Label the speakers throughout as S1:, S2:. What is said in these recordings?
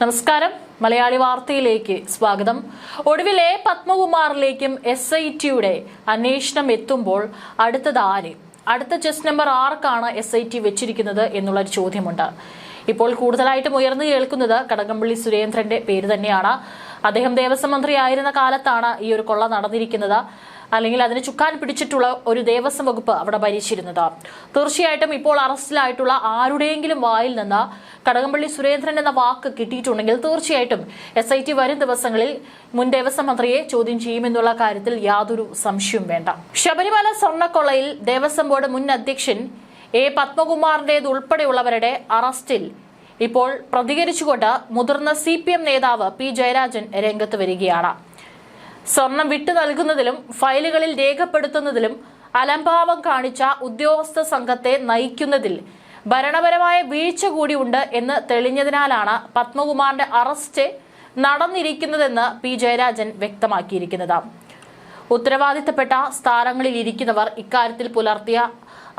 S1: നമസ്കാരം. മലയാളി വാർത്തയിലേക്ക് സ്വാഗതം. ഒടുവിലെ പത്മകുമാറിലേക്കും SITയുടെ അന്വേഷണം എത്തുമ്പോൾ അടുത്ത ചെസ് നമ്പർ ആർക്കാണ് SIT വെച്ചിരിക്കുന്നത് എന്നുള്ളൊരു ചോദ്യമുണ്ട്. ഇപ്പോൾ കൂടുതലായിട്ടും ഉയർന്നു കേൾക്കുന്നത് കടകംപള്ളി സുരേന്ദ്രന്റെ പേര് തന്നെയാണ്. അദ്ദേഹം ദേവസ്വം മന്ത്രി ആയിരുന്ന കാലത്താണ് ഈ ഒരു കൊള്ള നടന്നിരിക്കുന്നത്, അല്ലെങ്കിൽ അതിന് ചുക്കാൻ പിടിച്ചിട്ടുള്ള ഒരു ദേവസ്വം വകുപ്പ് അവിടെ ഭരിച്ചിരുന്നത്. തീർച്ചയായിട്ടും ഇപ്പോൾ അറസ്റ്റിലായിട്ടുള്ള ആരുടെയെങ്കിലും വായിൽ നിന്ന് കടകംപള്ളി സുരേന്ദ്രൻ എന്ന വാക്ക് കിട്ടിയിട്ടുണ്ടെങ്കിൽ തീർച്ചയായിട്ടും SIT വരും ദിവസങ്ങളിൽ മുൻ ദേവസ്വം മന്ത്രിയെ ചോദ്യം ചെയ്യുമെന്നുള്ള കാര്യത്തിൽ യാതൊരു സംശയവും വേണ്ട. ശബരിമല സ്വർണ്ണക്കൊള്ളയിൽ ദേവസ്വം ബോർഡ് മുൻ അധ്യക്ഷൻ പത്മകുമാറിന്റേതുൾപ്പെടെയുള്ളവരുടെ അറസ്റ്റിൽ ഇപ്പോൾ പ്രതികരിച്ചുകൊണ്ട് മുതിർന്ന CPM നേതാവ് P ജയരാജൻ രംഗത്ത് വരികയാണ്. സ്വർണം വിട്ടു നൽകുന്നതിലും ഫയലുകളിൽ രേഖപ്പെടുത്തുന്നതിലും അലംഭാവം കാണിച്ച ഉദ്യോഗസ്ഥ സംഘത്തെ നയിക്കുന്നതിൽ ഭരണപരമായ വീഴ്ച കൂടിയുണ്ട് എന്ന് തെളിഞ്ഞതിനാലാണ് പത്മകുമാറിന്റെ അറസ്റ്റ് നടന്നിരിക്കുന്നതെന്ന് P ജയരാജൻ വ്യക്തമാക്കിയിരിക്കുന്നത്. ഉത്തരവാദിത്തപ്പെട്ട സ്ഥാനങ്ങളിൽ ഇരിക്കുന്നവർ ഇക്കാര്യത്തിൽ പുലർത്തിയ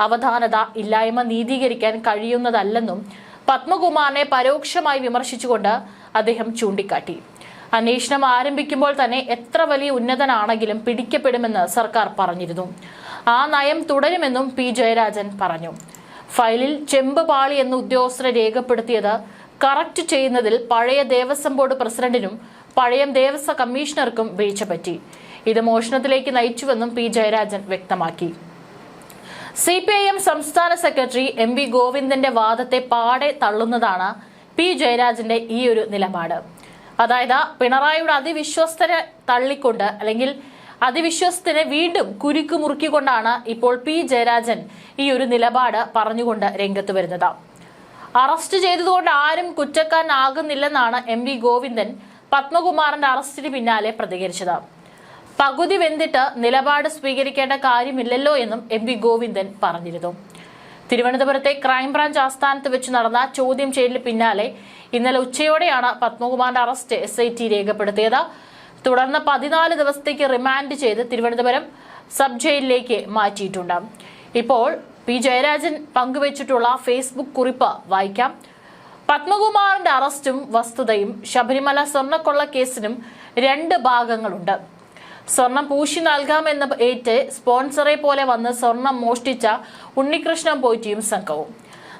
S1: അവധാനത ഇല്ലായ്മ നീതീകരിക്കാൻ കഴിയുന്നതല്ലെന്നും പത്മകുമാറിനെ പരോക്ഷമായി വിമർശിച്ചുകൊണ്ട് അദ്ദേഹം ചൂണ്ടിക്കാട്ടി. അന്വേഷണം ആരംഭിക്കുമ്പോൾ തന്നെ എത്ര വലിയ ഉന്നതനാണെങ്കിലും പിടിക്കപ്പെടുമെന്ന് സർക്കാർ പറഞ്ഞിരുന്നു. ആ നയം തുടരുമെന്നും P ജയരാജൻ പറഞ്ഞു. ഫയലിൽ ചെമ്പ് പാളി എന്ന് ഉദ്യോഗസ്ഥരെ രേഖപ്പെടുത്തിയത് കറക്റ്റ് ചെയ്യുന്നതിൽ പഴയ ദേവസ്വം ബോർഡ് പ്രസിഡന്റിനും പഴയ ദേവസ്വം കമ്മീഷണർക്കും വീഴ്ച പറ്റി. ഇത് മോഷണത്തിലേക്ക് നയിച്ചുവെന്നും P ജയരാജൻ വ്യക്തമാക്കി. CPIM സംസ്ഥാന സെക്രട്ടറി MV ഗോവിന്ദന്റെ വാദത്തെ പാടെ തള്ളുന്നതാണ് P ജയരാജന്റെ ഈ ഒരു നിലപാട്. അതായത് പിണറായിയുടെ അതിവിശ്വസ്തനെ തള്ളിക്കൊണ്ട്, അല്ലെങ്കിൽ അതിവിശ്വസ്തനെ വീണ്ടും കുരുക്ക് മുറുക്കിക്കൊണ്ടാണ് ഇപ്പോൾ P ജയരാജൻ ഈ ഒരു നിലപാട് പറഞ്ഞുകൊണ്ട് രംഗത്ത് വരുന്നത്. അറസ്റ്റ് ചെയ്തതുകൊണ്ട് ആരും കുറ്റക്കാരനാകുന്നില്ലെന്നാണ് MV ഗോവിന്ദൻ പത്മകുമാറിന്റെ അറസ്റ്റിന് പിന്നാലെ പ്രതികരിച്ചത്. പകുതി വെന്തിട്ട് നിലപാട് സ്വീകരിക്കേണ്ട കാര്യമില്ലല്ലോ എന്നും MV ഗോവിന്ദൻ പറഞ്ഞിരുന്നു. തിരുവനന്തപുരത്തെ ക്രൈംബ്രാഞ്ച് ആസ്ഥാനത്ത് വെച്ച് നടന്ന ചോദ്യം ചെയ്യലിന് പിന്നാലെ ഇന്നലെ ഉച്ചയോടെയാണ് പത്മകുമാറിന്റെ അറസ്റ്റ് SIT രേഖപ്പെടുത്തിയത്. തുടർന്ന് 14 ദിവസത്തേക്ക് റിമാൻഡ് ചെയ്ത് തിരുവനന്തപുരം സബ് ജയിലിലേക്ക് മാറ്റിയിട്ടുണ്ട്. ഇപ്പോൾ P ജയരാജൻ പങ്കുവച്ചിട്ടുള്ള ഫേസ്ബുക്ക് കുറിപ്പ് വായിക്കാം. പത്മകുമാറിന്റെ അറസ്റ്റും വസ്തുതയും. ശബരിമല സ്വർണ്ണക്കൊള്ള കേസിനും 2 ഭാഗങ്ങളുണ്ട്. സ്വർണം പൂശി നൽകാമെന്ന് ഏറ്റ് സ്പോൺസറെ പോലെ വന്ന് സ്വർണം മോഷ്ടിച്ച ഉണ്ണികൃഷ്ണൻ പോറ്റിയും സംഘവും.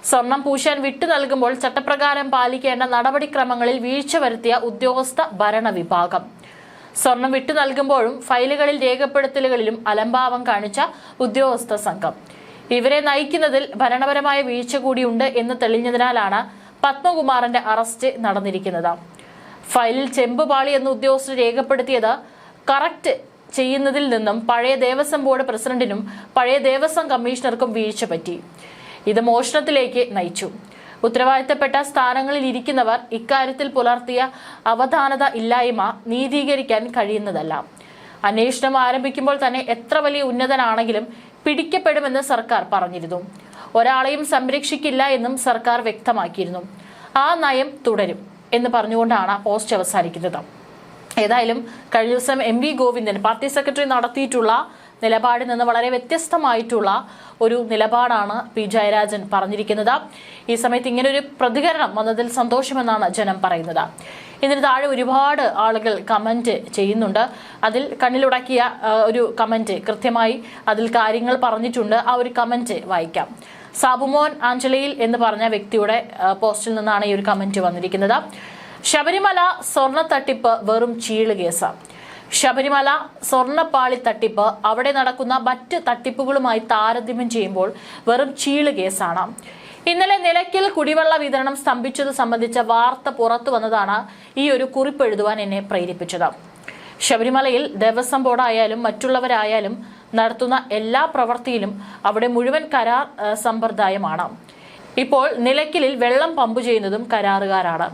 S1: സ്വർണം പൂശാൻ വിട്ടു നൽകുമ്പോൾ ചട്ടപ്രകാരം പാലിക്കേണ്ട നടപടിക്രമങ്ങളിൽ വീഴ്ച വരുത്തിയ ഉദ്യോഗസ്ഥ ഭരണ വിഭാഗം. സ്വർണം വിട്ടു നൽകുമ്പോഴും ഫയലുകളിൽ രേഖപ്പെടുത്തലുകളിലും അലംഭാവം കാണിച്ച ഉദ്യോഗസ്ഥ സംഘം. ഇവരെ നയിക്കുന്നതിൽ ഭരണപരമായ വീഴ്ച കൂടിയുണ്ട് എന്ന് തെളിഞ്ഞതിനാലാണ് പത്മകുമാറിന്റെ അറസ്റ്റ് നടന്നിരിക്കുന്നത്. ഫയലിൽ ചെമ്പുപാളി എന്ന് ഉദ്യോഗസ്ഥർ രേഖപ്പെടുത്തിയത് കറക്റ്റ് ചെയ്യുന്നതിൽ നിന്നും പഴയ ദേവസ്വം ബോർഡ് പ്രസിഡന്റിനും പഴയ ദേവസ്വം കമ്മീഷണർക്കും വീഴ്ച പറ്റി. ഇത് മോഷണത്തിലേക്ക് നയിച്ചു. ഉത്തരവാദിത്തപ്പെട്ട സ്ഥാനങ്ങളിൽ ഇരിക്കുന്നവർ ഇക്കാര്യത്തിൽ പുലർത്തിയ അവധാനത ഇല്ലായ്മ നീതീകരിക്കാൻ കഴിയുന്നതല്ല. അന്വേഷണം ആരംഭിക്കുമ്പോൾ തന്നെ എത്ര വലിയ ഉന്നതനാണെങ്കിലും പിടിക്കപ്പെടുമെന്ന് സർക്കാർ പറഞ്ഞിരുന്നു. ഒരാളെയും സംരക്ഷിക്കില്ല എന്നും സർക്കാർ വ്യക്തമാക്കിയിരുന്നു. ആ നയം തുടരും എന്ന് പറഞ്ഞുകൊണ്ടാണ് പോസ്റ്റ് അവസാനിക്കുന്നത്. ഏതായാലും കഴിഞ്ഞ ദിവസം MV ഗോവിന്ദൻ പാർട്ടി സെക്രട്ടറി നടത്തിയിട്ടുള്ള നിലപാടിൽ നിന്ന് വളരെ വ്യത്യസ്തമായിട്ടുള്ള ഒരു നിലപാടാണ് P ജയരാജൻ പറഞ്ഞിരിക്കുന്നത്. ഈ സമയത്ത് ഇങ്ങനൊരു പ്രതികരണം വന്നതിൽ സന്തോഷമെന്നാണ് ജനം പറയുന്നത്. ഇതിന് താഴെ ഒരുപാട് ആളുകൾ കമന്റ് ചെയ്യുന്നുണ്ട്. അതിൽ കണ്ണിലുടക്കിയ ഒരു കമന്റ്, കൃത്യമായി അതിൽ കാര്യങ്ങൾ പറഞ്ഞിട്ടുണ്ട്. ആ ഒരു കമന്റ് വായിക്കാം. സാബുമോൻ ആഞ്ചലയിൽ എന്ന് പറഞ്ഞ വ്യക്തിയുടെ പോസ്റ്റിൽ നിന്നാണ് ഈ ഒരു കമന്റ് വന്നിരിക്കുന്നത്. ശബരിമല സ്വർണ്ണ തട്ടിപ്പ് വെറും ചീള് കേസ്. ശബരിമല സ്വർണ്ണപ്പാളി തട്ടിപ്പ് അവിടെ നടക്കുന്ന മറ്റ് തട്ടിപ്പുകളുമായി താരതമ്യം ചെയ്യുമ്പോൾ വെറും ചീള് കേസാണ്. ഇന്നലെ നിലയ്ക്കൽ കുടിവെള്ള വിതരണം സ്തംഭിച്ചത് സംബന്ധിച്ച വാർത്ത പുറത്തു വന്നതാണ് ഈ ഒരു കുറിപ്പ് എഴുതുവാൻ എന്നെ പ്രേരിപ്പിച്ചത്. ശബരിമലയിൽ ദേവസ്വം ബോർഡായാലും മറ്റുള്ളവരായാലും നടത്തുന്ന എല്ലാ പ്രവൃത്തിയിലും അവിടെ മുഴുവൻ കരാർ സമ്പ്രദായമാണ്. ഇപ്പോൾ നിലയ്ക്കലിൽ വെള്ളം പമ്പ് ചെയ്യുന്നതും കരാറുകാരാണ്.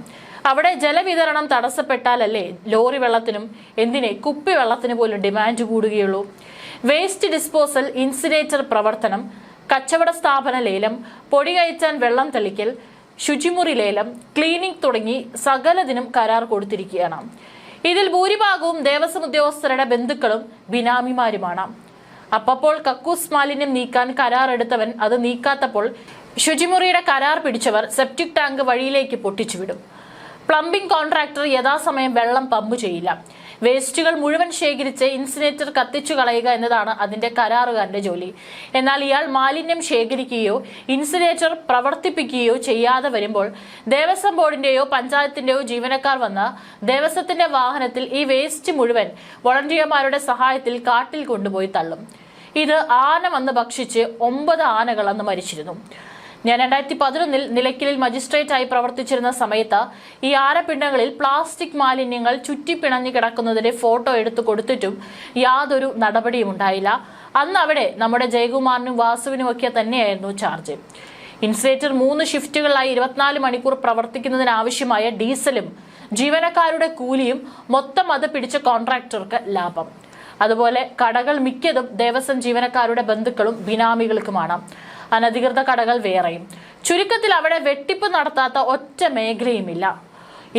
S1: അവിടെ ജലവിതരണം തടസ്സപ്പെട്ടാലല്ലേ ലോറി വെള്ളത്തിനും എന്തിനെ കുപ്പി വെള്ളത്തിന് പോലും ഡിമാൻഡ് കൂടുകയുള്ളൂ. വേസ്റ്റ് ഡിസ്പോസൽ, ഇൻസിനേറ്റർ പ്രവർത്തനം, കച്ചവട സ്ഥാപന ലേലം, പൊടി കയറ്റാൻ വെള്ളം തെളിക്കൽ, ശുചിമുറി ലേലം, ക്ലീനിംഗ് തുടങ്ങി സകലതിനും കരാർ കൊടുത്തിരിക്കുകയാണ്. ഇതിൽ ഭൂരിഭാഗവും ദേവസ്വം ഉദ്യോഗസ്ഥരുടെ ബന്ധുക്കളും ബിനാമിമാരുമാണ്. അപ്പോൾ കക്കൂസ് മാലിന്യം നീക്കാൻ കരാർ എടുത്തവൻ അത് നീക്കാത്തപ്പോൾ ശുചിമുറിയുടെ കരാർ പിടിച്ചവർ സെപ്റ്റിക് ടാങ്ക് വഴിയിലേക്ക് പൊട്ടിച്ചുവിടും. പ്ലംബിംഗ് കോൺട്രാക്ടർ യഥാസമയം വെള്ളം പമ്പ് ചെയ്യില്ല. വേസ്റ്റുകൾ മുഴുവൻ ശേഖരിച്ച് ഇൻസിനേറ്റർ കത്തിച്ചു കളയുക എന്നതാണ് അതിന്റെ കരാറുകാരന്റെ ജോലി. എന്നാൽ ഇയാൾ മാലിന്യം ശേഖരിക്കുകയോ ഇൻസിനേറ്റർ പ്രവർത്തിപ്പിക്കുകയോ ചെയ്യാതെ വരുമ്പോൾ ദേവസ്വം ബോർഡിന്റെയോ പഞ്ചായത്തിന്റെയോ ജീവനക്കാർ വന്ന് ദേവസ്വത്തിന്റെ വാഹനത്തിൽ ഈ വേസ്റ്റ് മുഴുവൻ വോളണ്ടിയർമാരുടെ സഹായത്തിൽ കാട്ടിൽ കൊണ്ടുപോയി തള്ളും. ഇത് ആന വന്ന് ഭക്ഷിച്ച് 9 ആനകൾ അന്ന് മരിച്ചിരുന്നു. ഞാൻ 2011 നിലയ്ക്കലിൽ മജിസ്ട്രേറ്റായി പ്രവർത്തിച്ചിരുന്ന സമയത്ത് ഈ ആനപ്പിണ്ടങ്ങളിൽ പ്ലാസ്റ്റിക് മാലിന്യങ്ങൾ ചുറ്റിപ്പിണഞ്ഞു കിടക്കുന്നതിന്റെ ഫോട്ടോ എടുത്തു കൊടുത്തിട്ടും യാതൊരു നടപടിയും ഉണ്ടായില്ല. അന്ന് അവിടെ നമ്മുടെ ജയകുമാറിനും വാസുവിനും ഒക്കെ തന്നെയായിരുന്നു ചാർജ്. ഇൻസിനേറ്റർ 3 ഷിഫ്റ്റുകളിലായി 24 മണിക്കൂർ പ്രവർത്തിക്കുന്നതിനാവശ്യമായ ഡീസലും ജീവനക്കാരുടെ കൂലിയും മൊത്തം അത് പിടിച്ച കോൺട്രാക്ടർക്ക് ലാഭം. അതുപോലെ കടകൾ മിക്കതും ദേവസ്വം ജീവനക്കാരുടെ ബന്ധുക്കളും ബിനാമികൾക്കുമാണ്. അനധികൃത കടകൾ വേറെയും. ചുരുക്കത്തിൽ അവിടെ വെട്ടിപ്പ് നടത്താത്ത ഒറ്റ മേഖലയുമില്ല.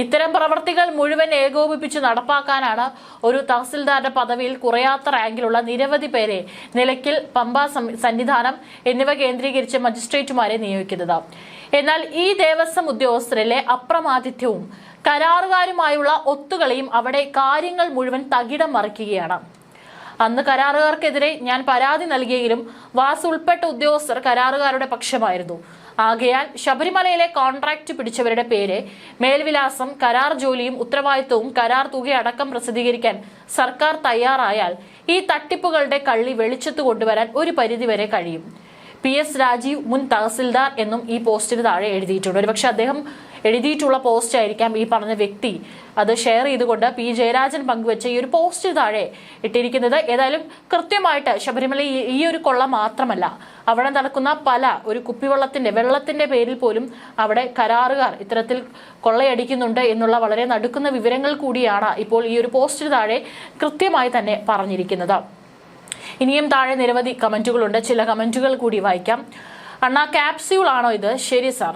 S1: ഇത്തരം പ്രവർത്തികൾ മുഴുവൻ ഏകോപിപ്പിച്ച് നടപ്പാക്കാനാണ് ഒരു തഹസിൽദാരുടെ പദവിയിൽ കുറയാത്ത റാങ്കിലുള്ള നിരവധി പേരെ നിലയ്ക്കൽ, പമ്പ സന്നിധാനം എന്നിവ കേന്ദ്രീകരിച്ച് മജിസ്ട്രേറ്റുമാരെ നിയോഗിക്കുന്നത്. എന്നാൽ ഈ ദേവസ്വം ഉദ്യോഗസ്ഥരിലെ അപ്രമാദിത്യവും കരാറുകാരുമായുള്ള ഒത്തുകളിയും അവിടെ കാര്യങ്ങൾ മുഴുവൻ തകിടം മറിക്കുകയാണ്. അന്ന് കരാറുകാർക്കെതിരെ ഞാൻ പരാതി നൽകിയെങ്കിലും വാസു ഉൾപ്പെട്ട ഉദ്യോഗസ്ഥർ കരാറുകാരുടെ പക്ഷമായിരുന്നു. ആകയാൽ ശബരിമലയിലെ കോൺട്രാക്ട് പിടിച്ചവരുടെ പേര്, മേൽവിലാസം, കരാർ ജോലിയും ഉത്തരവാദിത്വവും കരാർ തുകയടക്കം പ്രസിദ്ധീകരിക്കാൻ സർക്കാർ തയ്യാറായാൽ ഈ തട്ടിപ്പുകളുടെ കള്ളി വെളിച്ചത്ത് കൊണ്ടുവരാൻ ഒരു പരിധിവരെ കഴിയും. PS രാജീവ് മുൻ തഹസിൽദാർ എന്നും ഈ പോസ്റ്റിന് താഴെ എഴുതിയിട്ടുണ്ട്. ഒരുപക്ഷെ അദ്ദേഹം എഴുതിയിട്ടുള്ള പോസ്റ്റ് ആയിരിക്കാം ഈ പറഞ്ഞ വ്യക്തി അത് ഷെയർ ചെയ്തുകൊണ്ട് P ജയരാജൻ പങ്കുവെച്ച ഈ ഒരു പോസ്റ്റിന് താഴെ ഇട്ടിരിക്കുന്നത്. ഏതായാലും കൃത്യമായിട്ട് ശബരിമല ഈ ഒരു കൊള്ള മാത്രമല്ല, അവിടെ നടക്കുന്ന പല ഒരു വെള്ളത്തിന്റെ പേരിൽ പോലും അവിടെ കരാറുകാർ ഇത്തരത്തിൽ കൊള്ളയടിക്കുന്നുണ്ട് എന്നുള്ള വളരെ നടുക്കുന്ന വിവരങ്ങൾ കൂടിയാണ് ഇപ്പോൾ ഈ ഒരു പോസ്റ്റിന് താഴെ കൃത്യമായി തന്നെ പറഞ്ഞിരിക്കുന്നത്. ഇനിയും താഴെ നിരവധി കമന്റുകളുണ്ട്. ചില കമന്റുകൾ കൂടി വായിക്കാം. അണ്ണാ, ക്യാപ്സ്യൂൾ ആണോ ഇത്? ശരി സാർ,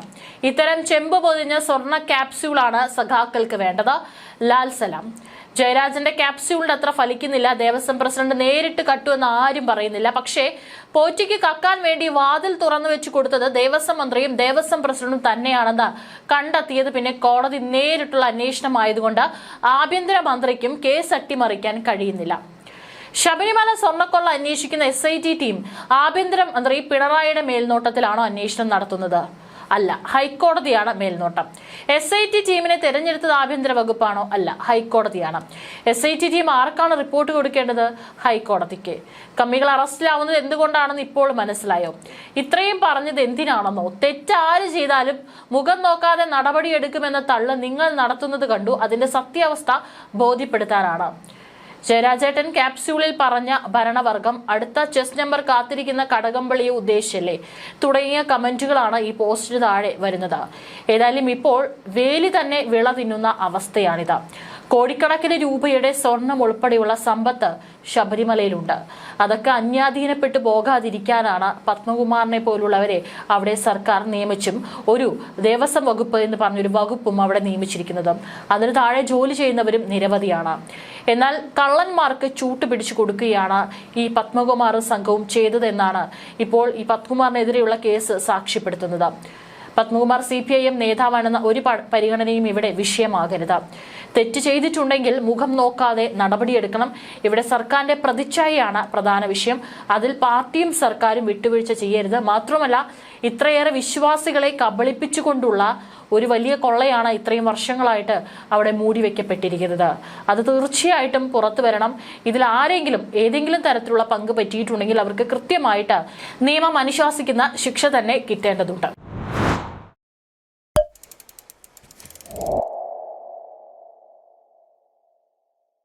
S1: ഇത്തരം ചെമ്പ് പൊതിഞ്ഞ സ്വർണ്ണ ക്യാപ്സ്യൂളാണ് സഖാക്കൾക്ക് വേണ്ടത്. ലാൽ സലാം. ജയരാജന്റെ ക്യാപ്സ്യൂളിന്റെ അത്ര ഫലിക്കുന്നില്ല. ദേവസ്വം പ്രസിഡന്റ് നേരിട്ട് കട്ടുവെന്ന് ആരും പറയുന്നില്ല. പക്ഷേ പോറ്റിക്ക് കക്കാൻ വേണ്ടി വാതിൽ തുറന്നു വെച്ചു കൊടുത്തത് ദേവസ്വം മന്ത്രിയും ദേവസ്വം പ്രസിഡന്റും തന്നെയാണെന്ന് കണ്ടെത്തിയത് പിന്നെ കോടതി നേരിട്ടുള്ള അന്വേഷണമായതുകൊണ്ട് ആഭ്യന്തര മന്ത്രിക്കും കേസ് അട്ടിമറിക്കാൻ കഴിയുന്നില്ല. ശബരിമല സ്വർണ്ണക്കൊള്ള അന്വേഷിക്കുന്ന SIT ടീം ആഭ്യന്തര മന്ത്രി പിണറായിയുടെ മേൽനോട്ടത്തിലാണോ അന്വേഷണം നടത്തുന്നത്? അല്ല, ഹൈക്കോടതിയാണ് മേൽനോട്ടം. SIT ടീമിനെ തെരഞ്ഞെടുത്തത് ആഭ്യന്തര വകുപ്പാണോ? അല്ല, ഹൈക്കോടതിയാണ്. SIT ടീം ആർക്കാണ് റിപ്പോർട്ട് കൊടുക്കേണ്ടത്? ഹൈക്കോടതിക്ക്. കമ്മികൾ അറസ്റ്റിലാവുന്നത് എന്തുകൊണ്ടാണെന്ന് ഇപ്പോൾ മനസ്സിലായോ? ഇത്രയും പറഞ്ഞത് എന്തിനാണെന്നോ? തെറ്റാര് ചെയ്താലും മുഖം നോക്കാതെ നടപടിയെടുക്കുമെന്ന തള്ള് നിങ്ങൾ നടത്തുന്നത് കണ്ടു. അതിന്റെ സത്യാവസ്ഥ ബോധ്യപ്പെടുത്താനാണ്. ജയരാജേട്ടൻ ക്യാപ്സ്യൂളിൽ പറഞ്ഞ ഭരണവർഗം അടുത്ത ചെസ് നമ്പർ കാത്തിരിക്കുന്ന കടകംപള്ളിയെ ഉദ്ദേശിച്ചല്ലേ തുടങ്ങിയ കമന്റുകളാണ് ഈ പോസ്റ്റിന് താഴെ വരുന്നത്. ഏതായാലും ഇപ്പോൾ വേലി തന്നെ വിള തിന്നുന്ന അവസ്ഥയാണിത്. കോടിക്കണക്കിന് രൂപയുടെ സ്വർണം ഉൾപ്പെടെയുള്ള സമ്പത്ത് ശബരിമലയിലുണ്ട്. അതൊക്കെ അന്യാധീനപ്പെട്ടു പോകാതിരിക്കാനാണ് പത്മകുമാറിനെ പോലുള്ളവരെ അവിടെ സർക്കാർ നിയമിച്ചും ഒരു ദേവസ്വം വകുപ്പ് എന്ന് പറഞ്ഞൊരു വകുപ്പും അവിടെ നിയമിച്ചിരിക്കുന്നത്. അതിന് താഴെ ജോലി ചെയ്യുന്നവരും നിരവധിയാണ്. എന്നാൽ കള്ളന്മാർക്ക് ചൂട്ട് പിടിച്ചു കൊടുക്കുകയാണ് ഈ പത്മകുമാർ സംഘവും ചെയ്തതെന്നാണ് ഇപ്പോൾ ഈ പത്മകുമാറിനെതിരെയുള്ള കേസ് സാക്ഷ്യപ്പെടുത്തുന്നത്. പത്മകുമാർ CPIM നേതാവാണെന്ന ഒരു പരിഗണനയും ഇവിടെ വിഷയമാകരുത്. തെറ്റ് ചെയ്തിട്ടുണ്ടെങ്കിൽ മുഖം നോക്കാതെ നടപടിയെടുക്കണം. ഇവിടെ സർക്കാരിന്റെ പ്രതിച്ഛായയാണ് പ്രധാന വിഷയം. അതിൽ പാർട്ടിയും സർക്കാരും വിട്ടുവീഴ്ച ചെയ്യരുത്. മാത്രമല്ല, ഇത്രയേറെ വിശ്വാസികളെ കബളിപ്പിച്ചുകൊണ്ടുള്ള ഒരു വലിയ കൊള്ളയാണ് ഇത്രയും വർഷങ്ങളായിട്ട് അവിടെ മൂടിവെക്കപ്പെട്ടിരിക്കുന്നത്. അത് തീർച്ചയായിട്ടും പുറത്തു വരണം. ഇതിൽ ആരെങ്കിലും ഏതെങ്കിലും തരത്തിലുള്ള പങ്ക് പറ്റിയിട്ടുണ്ടെങ്കിൽ അവർക്ക് കൃത്യമായിട്ട് നിയമം അനുശാസിക്കുന്ന ശിക്ഷ തന്നെ കിട്ടേണ്ടതുണ്ട്.